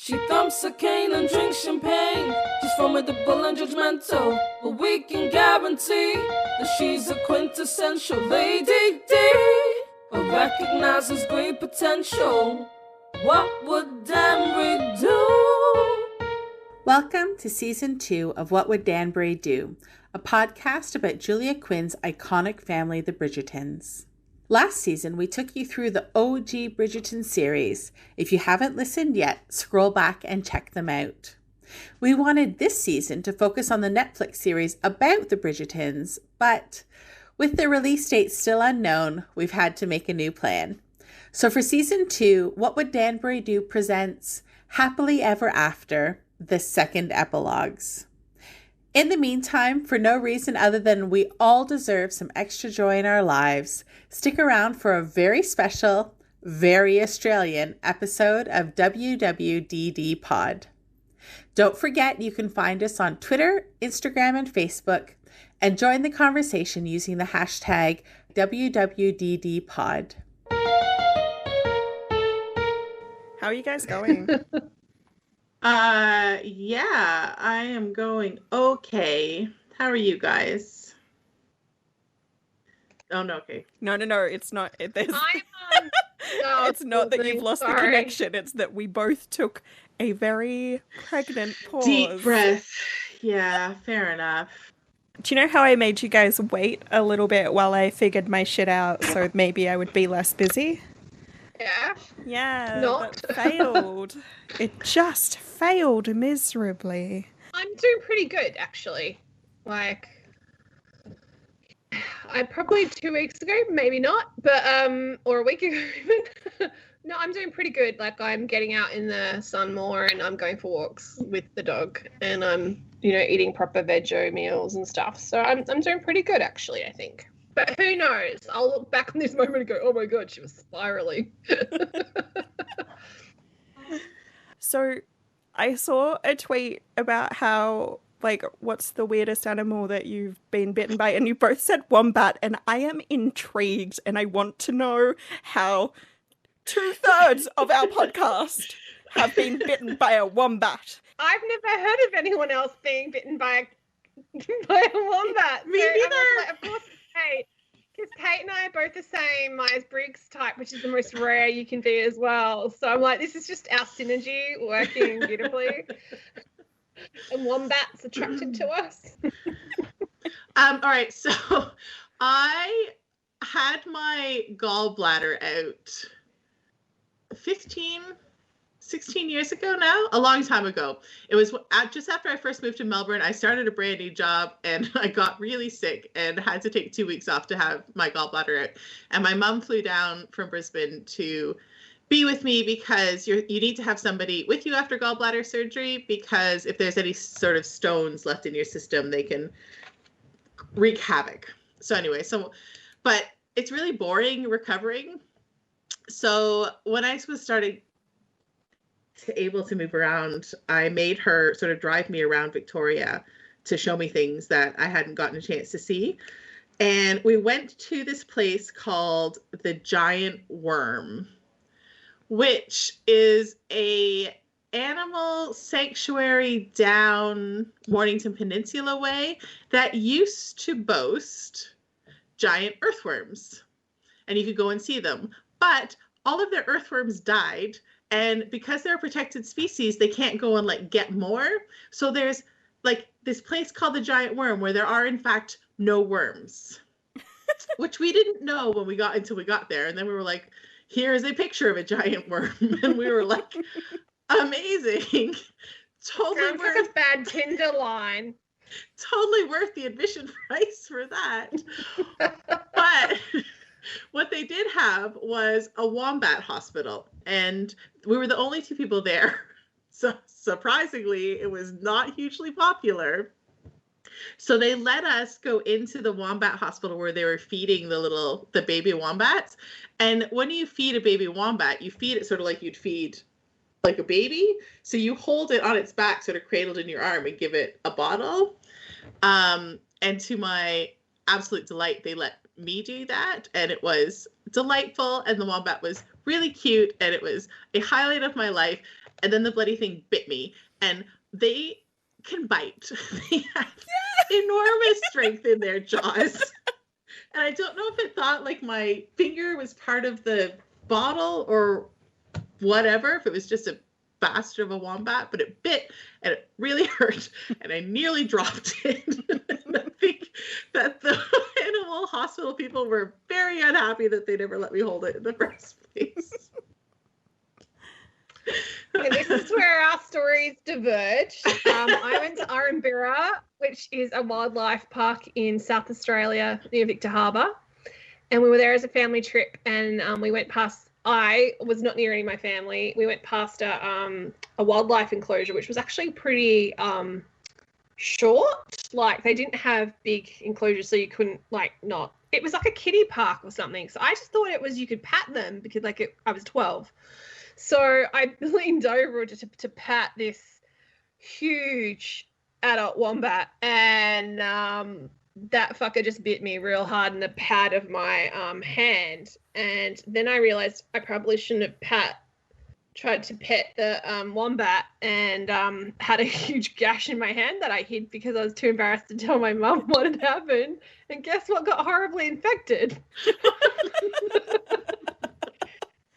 She thumps a cane and drinks champagne. She's formidable and judgmental, but we can guarantee that she's a quintessential Lady D, but recognizes great potential. What would Danbury do? Welcome to Season 2 of What Would Danbury Do, a podcast about Julia Quinn's iconic family, the Bridgertons. Last season, we took you through the OG Bridgerton series. If you haven't listened yet, scroll back and check them out. We wanted this season to focus on the Netflix series about the Bridgertons, but with the release date still unknown, we've had to make a new plan. So for Season 2, What Would Danbury Do presents Happily Ever After, the second epilogues. In the meantime, for no reason other than we all deserve some extra joy in our lives, stick around for a very special, very Australian episode of WWWDD Pod. Don't forget you can find us on Twitter, Instagram, and Facebook, and join the conversation using the hashtag WWWDD Pod. How are you guys going? Yeah, I am going okay. How are you guys? Oh, no, okay. No, it's not. It's not that you've lost Sorry. the connection. It's that we both took a very pregnant pause. Deep breath. Yeah, fair enough. Do you know how I made you guys wait a little bit while I figured my shit out so maybe I would be less busy? Yeah. Yeah, Not. but failed. It just failed miserably. I'm doing pretty good, actually. Like, I probably 2 weeks ago, maybe not, but or a week ago even. No, I'm doing pretty good. Like, I'm getting out in the sun more, and I'm going for walks with the dog, and I'm, eating proper veggie meals and stuff. So I'm doing pretty good, actually, I think. But who knows? I'll look back on this moment and go, oh my God, she was spiraling. So I saw a tweet about how, what's the weirdest animal that you've been bitten by? And you both said wombat, and I am intrigued, and I want to know how 2/3 of our podcast have been bitten by a wombat. I've never heard of anyone else being bitten by a wombat. Me So I was neither. like, of course it's Kate. Because Kate and I are both the same Myers-Briggs type, which is the most rare you can be as well. So I'm like, this is just our synergy working beautifully. And wombats attracted to us. All right, so I had my gallbladder out 16 years ago now, a long time ago. It was just after I first moved to Melbourne. I started a brand new job and I got really sick and had to take 2 weeks off to have my gallbladder out. And my mom flew down from Brisbane to be with me because you need to have somebody with you after gallbladder surgery, because if there's any sort of stones left in your system, they can wreak havoc. So anyway, but it's really boring recovering. So when I was started able to move around, I made her sort of drive me around Victoria to show me things that I hadn't gotten a chance to see. And we went to this place called the Giant Worm, which is a animal sanctuary down Mornington Peninsula way that used to boast giant earthworms. And you could go and see them. But all of their earthworms died. And because they're a protected species, they can't go and get more. So there's this place called the Giant Worm where there are in fact no worms, which we didn't know until we got there. And then we were like, here is a picture of a giant worm. And we were like, amazing. Totally Sounds worth like a bad Tinder line. totally worth the admission price for that. But what they did have was a wombat hospital, and we were the only two people there. So surprisingly, it was not hugely popular. So they let us go into the wombat hospital where they were feeding the baby wombats. And when you feed a baby wombat, you feed it sort of like you'd feed like a baby. So you hold it on its back, sort of cradled in your arm, and give it a bottle. And to my absolute delight, they let me do that, and it was delightful, and the wombat was really cute, and it was a highlight of my life. and then the bloody thing bit me. And they can bite. They have enormous strength in their jaws. And I don't know if it thought like my finger was part of the bottle or whatever, if it was just a bastard of a wombat, but it bit and it really hurt and I nearly dropped it. And I think that the animal hospital people were very unhappy that they never let me hold it in the first place. Okay, this is where our stories diverge. I went to Arambira, which is a wildlife park in South Australia near Victor Harbour. And we were there as a family trip, and we went past, I was not near any of my family. We went past a wildlife enclosure, which was actually pretty short. Like, they didn't have big enclosures, so you couldn't, like, not. It was like a kiddie park or something. So I just thought it was, you could pat them because, like, I was 12. So I leaned over to pat this huge adult wombat, and that fucker just bit me real hard in the pad of my hand. And then I realized I probably shouldn't have tried to pet the wombat, and had a huge gash in my hand that I hid because I was too embarrassed to tell my mum what had happened. And guess what got horribly infected?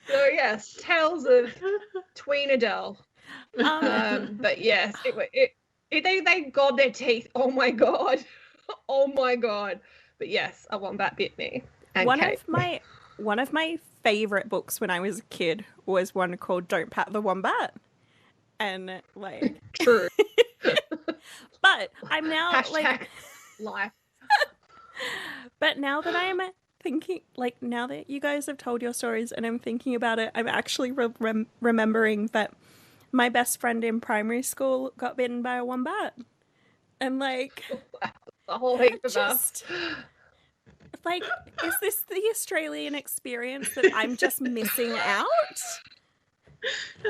So yes, tales of tween Adele. But yes, they got their teeth. Oh my god, oh my god. But yes, a wombat bit me. And one of my favorite books when I was a kid was one called "Don't Pat the Wombat," and like true. But I'm now Hashtag life. But now that I'm thinking, like, now that you guys have told your stories and I'm thinking about it, I'm actually remembering that my best friend in primary school got bitten by a wombat. And, like, the whole heap of just, like, is this the Australian experience that I'm just missing out?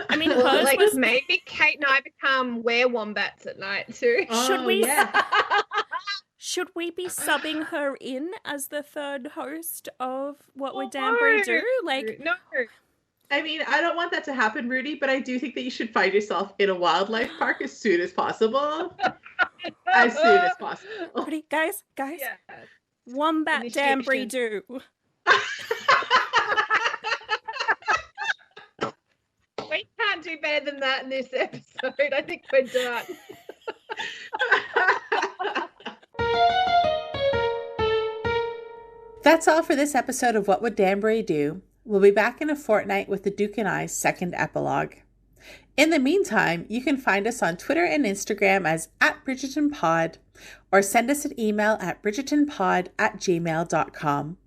I mean, well, like, maybe Kate and I become were-wombats at night too. Should we be subbing her in as the third host of What Would Danbury Do? Like, no. I mean, I don't want that to happen, Rudi, but I do think that you should find yourself in a wildlife park as soon as possible. As soon as possible. Ready, guys? Yeah. Wombat Danbury Do. We can't do better than that in this episode. I think we're done. That's all for this episode of What Would Danbury Do? We'll be back in a fortnight with the Duke and I's second epilogue. In the meantime, you can find us on Twitter and Instagram as @BridgertonPod, or send us an email at bridgertonpod@gmail.com.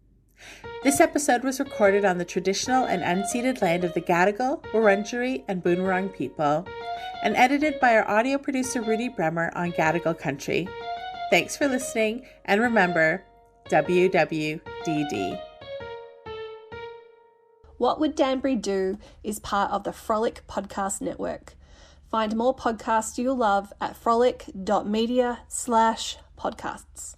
This episode was recorded on the traditional and unceded land of the Gadigal, Wurundjeri and Boonwurrung people, and edited by our audio producer Rudi Bremer on Gadigal country. Thanks for listening, and remember, WWDD. What Would Danbury Do is part of the Frolic Podcast Network. Find more podcasts you'll love at frolic.media/podcasts.